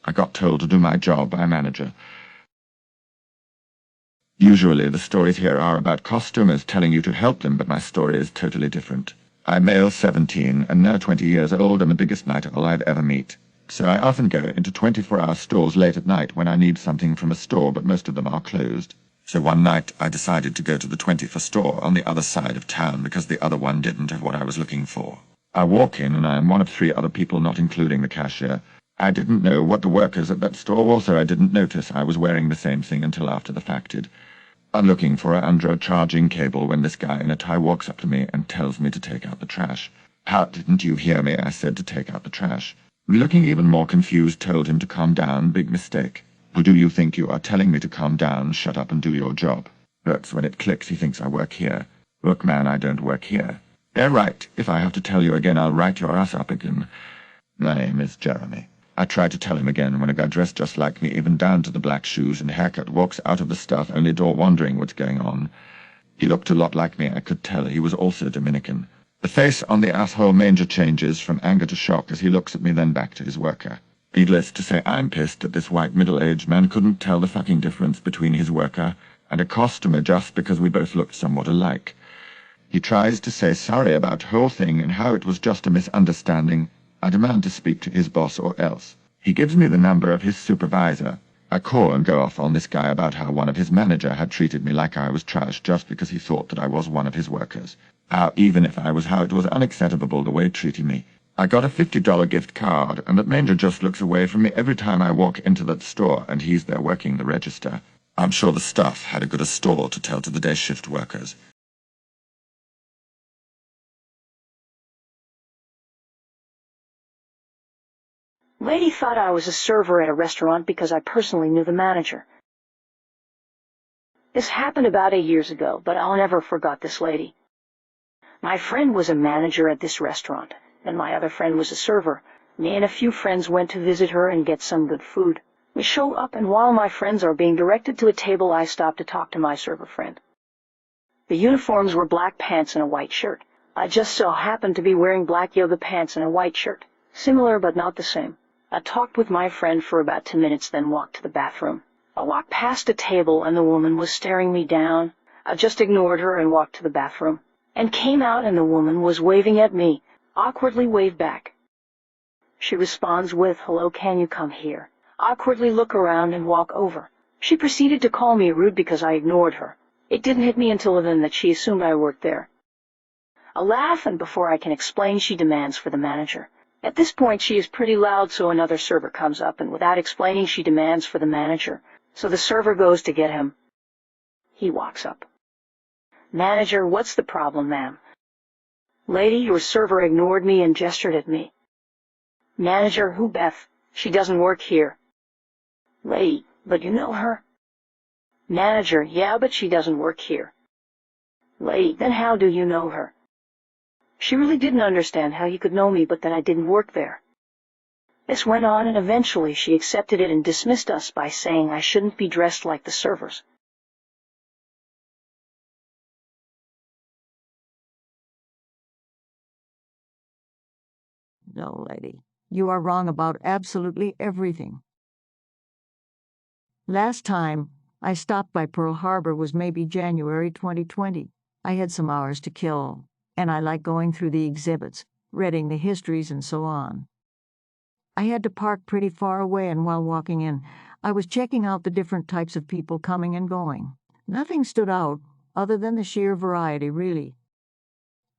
I got told to do my job by a manager. Usually the stories here are about costumers telling you to help them, but my story is totally different. I'm male 17 and now 20 years old and the biggest night owl I'd ever meet. So I often go into 24-hour stores late at night when I need something from a store, but most of them are closed. So one night I decided to go to the 24 store on the other side of town because the other one didn't have what I was looking for. I walk in and I am one of 3 other people, not including the cashier. I didn't know what the workers at that store were, so I didn't notice I was wearing the same thing until after the fact. I'm looking for it under a charging cable when this guy in a tie walks up to me and tells me to take out the trash. How didn't you hear me? I said to take out the trash. Looking even more confused, told him to calm down. Big mistake. Who do you think you are telling me to calm down? Shut up and do your job. That's when it clicks. He thinks I work here. Look, man, I don't work here. Yeah, right. If I have to tell you again, I'll write your ass up again. My name is Jeremy. I tried to tell him again when a guy dressed just like me, even down to the black shoes and haircut, walks out of the stuff, only door wondering what's going on. He looked a lot like me. I could tell he was also Dominican. The face on the asshole manger changes from anger to shock as he looks at me, then back to his worker. Needless to say, I'm pissed that this white middle-aged man couldn't tell the fucking difference between his worker and a costumer just because we both looked somewhat alike. He tries to say sorry about the whole thing and how it was just a misunderstanding. I demand to speak to his boss or else. He gives me the number of his supervisor. I call and go off on this guy about how one of his manager had treated me like I was trash just because he thought that I was one of his workers. How even if I was, how it was unacceptable the way he treated me. I got a $50 gift card, and that manger just looks away from me every time I walk into that store, and he's there working the register. I'm sure the staff had a good store to tell to the day shift workers. Lady thought I was a server at a restaurant because I personally knew the manager. This happened about 8 years ago, but I'll never forget this lady. My friend was a manager at this restaurant, and my other friend was a server. Me and a few friends went to visit her and get some good food. We show up, and while my friends are being directed to a table, I stop to talk to my server friend. The uniforms were black pants and a white shirt. I just so happened to be wearing black yoga pants and a white shirt. Similar but not the same. I talked with my friend for about 2 minutes, then walked to the bathroom. I walked past a table and the woman was staring me down. I just ignored her and walked to the bathroom. And came out and the woman was waving at me, awkwardly waved back. She responds with, "Hello, can you come here?" Awkwardly look around and walk over. She proceeded to call me rude because I ignored her. It didn't hit me until then that she assumed I worked there. I laugh, and before I can explain, she demands for the manager. At this point, she is pretty loud, so another server comes up, and without explaining, she demands for the manager. So the server goes to get him. He walks up. "Manager, what's the problem, ma'am?" "Lady, your server ignored me and gestured at me." "Manager, who Beth? She doesn't work here." "Lady, but you know her." "Manager, yeah, but she doesn't work here." "Lady, then how do you know her?" She really didn't understand how he could know me, but that I didn't work there. This went on, and eventually she accepted it and dismissed us by saying I shouldn't be dressed like the servers. No, lady, you are wrong about absolutely everything. Last time I stopped by Pearl Harbor was maybe January 2020. I had some hours to kill, and I like going through the exhibits, reading the histories and so on. I had to park pretty far away, and while walking in, I was checking out the different types of people coming and going. Nothing stood out, other than the sheer variety, really.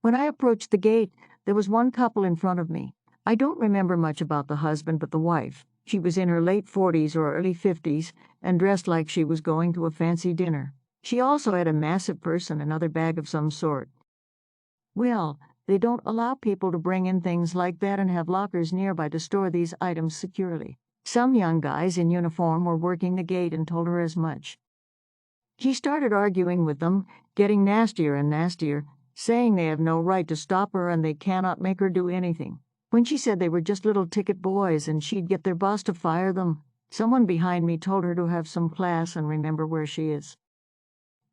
When I approached the gate, there was one couple in front of me. I don't remember much about the husband, but the wife. She was in her late 40s or early 50s and dressed like she was going to a fancy dinner. She also had a massive purse and another bag of some sort. Well, they don't allow people to bring in things like that and have lockers nearby to store these items securely. Some young guys in uniform were working the gate and told her as much. She started arguing with them, getting nastier and nastier, saying they have no right to stop her and they cannot make her do anything. When she said they were just little ticket boys and she'd get their boss to fire them, someone behind me told her to have some class and remember where she is.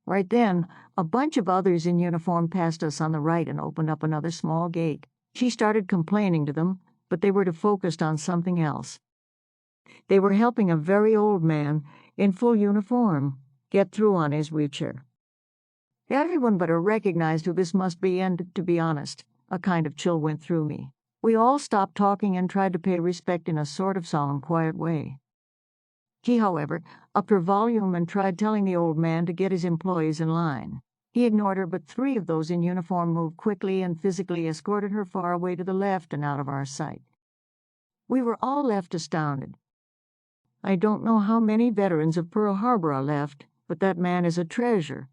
Right then, a bunch of others in uniform passed us on the right and opened up another small gate. She started complaining to them, but they were focused on something else. They were helping a very old man in full uniform get through on his wheelchair. Everyone but her recognized who this must be, and, to be honest, a kind of chill went through me. We all stopped talking and tried to pay respect in a sort of solemn, quiet way. She, however, upped her volume and tried telling the old man to get his employees in line. He ignored her, but 3 of those in uniform moved quickly and physically escorted her far away to the left and out of our sight. We were all left astounded. I don't know how many veterans of Pearl Harbor are left, but that man is a treasure.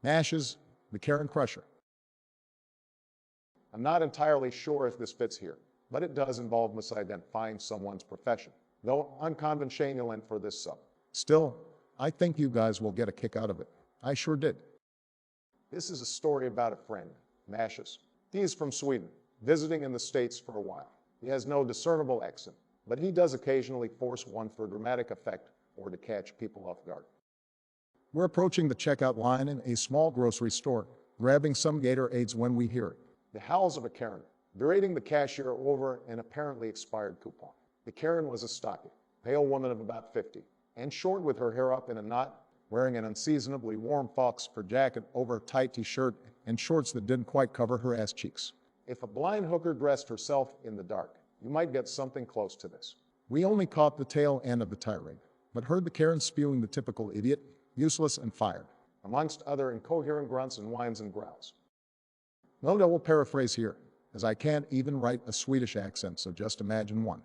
Nash's The Karen Crusher. I'm not entirely sure if this fits here, but it does involve misidentifying someone's profession, though unconventional for this sub. Still, I think you guys will get a kick out of it. I sure did. This is a story about a friend, Mattias. He is from Sweden, visiting in the States for a while. He has no discernible accent, but he does occasionally force one for dramatic effect or to catch people off guard. We're approaching the checkout line in a small grocery store, grabbing some Gatorades when we hear it. The howls of a Karen, berating the cashier over an apparently expired coupon. The Karen was a stocky, pale woman of about 50, and short with her hair up in a knot, wearing an unseasonably warm fox fur jacket over a tight t-shirt and shorts that didn't quite cover her ass cheeks. If a blind hooker dressed herself in the dark, you might get something close to this. We only caught the tail end of the tirade, but heard the Karen spewing the typical idiot, useless and fired, amongst other incoherent grunts and whines and growls. No double paraphrase here, as I can't even write a Swedish accent, so just imagine one.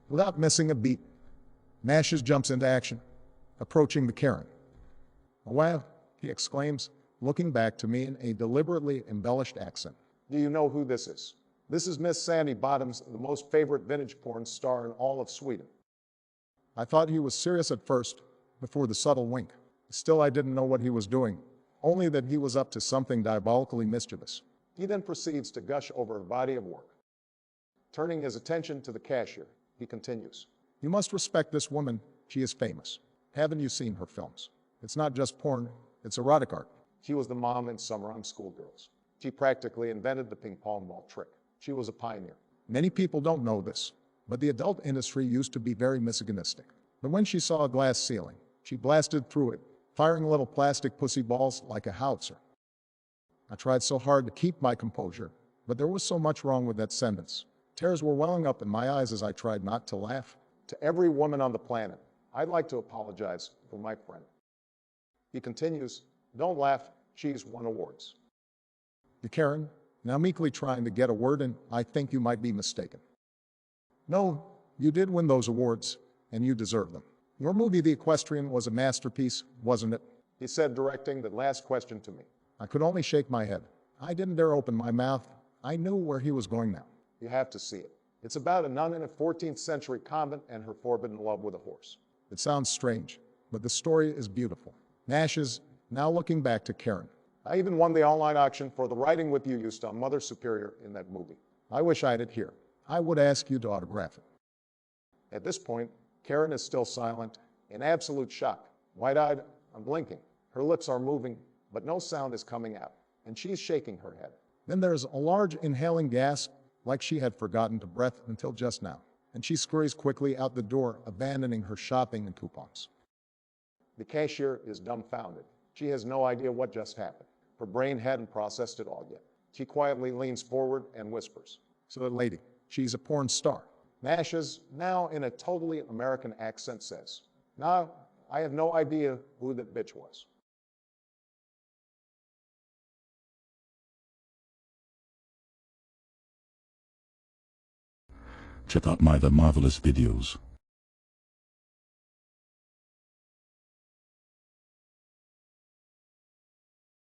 Without missing a beat, Mattias jumps into action, approaching the Karen. "Wow," he exclaims, looking back to me in a deliberately embellished accent. "Do you know who this is? This is Miss Sandy Bottoms, the most favorite vintage porn star in all of Sweden." I thought he was serious at first, before the subtle wink. Still, I didn't know what he was doing, only that he was up to something diabolically mischievous. He then proceeds to gush over a body of work. Turning his attention to the cashier, he continues, "You must respect this woman. She is famous. Haven't you seen her films? It's not just porn, it's erotic art. She was the mom in Summer on Schoolgirls. She practically invented the ping pong ball trick. She was a pioneer. Many people don't know this, but the adult industry used to be very misogynistic. But when she saw a glass ceiling, she blasted through it, firing little plastic pussy balls like a howitzer." I tried so hard to keep my composure, but there was so much wrong with that sentence. Tears were welling up in my eyes as I tried not to laugh. "To every woman on the planet, I'd like to apologize for my friend." He continues, "Don't laugh, she's won awards." The Karen, now meekly trying to get a word in, "I think you might be mistaken. No, you did win those awards, and you deserve them. Your movie, The Equestrian, was a masterpiece, wasn't it?" he said, directing the last question to me. I could only shake my head. I didn't dare open my mouth. I knew where he was going now. You have to see it. It's about a nun in a 14th century convent and her forbidden love with a horse. It sounds strange, but the story is beautiful. Mattias, now looking back to Karen. "I even won the online auction for the writing with you used on Mother Superior in that movie. I wish I had it here. I would ask you to autograph it." At this point, Karen is still silent, in absolute shock, wide-eyed, unblinking. Her lips are moving, but no sound is coming out, and she's shaking her head. Then there's a large inhaling gasp, like she had forgotten to breath until just now, and she scurries quickly out the door, abandoning her shopping and coupons. The cashier is dumbfounded. She has no idea what just happened. Her brain hadn't processed it all yet. She quietly leans forward and whispers, "So that lady, she's a porn star." Mattias, now in a totally American accent, says, "No, I have no idea who that bitch was." Check out my other marvelous videos.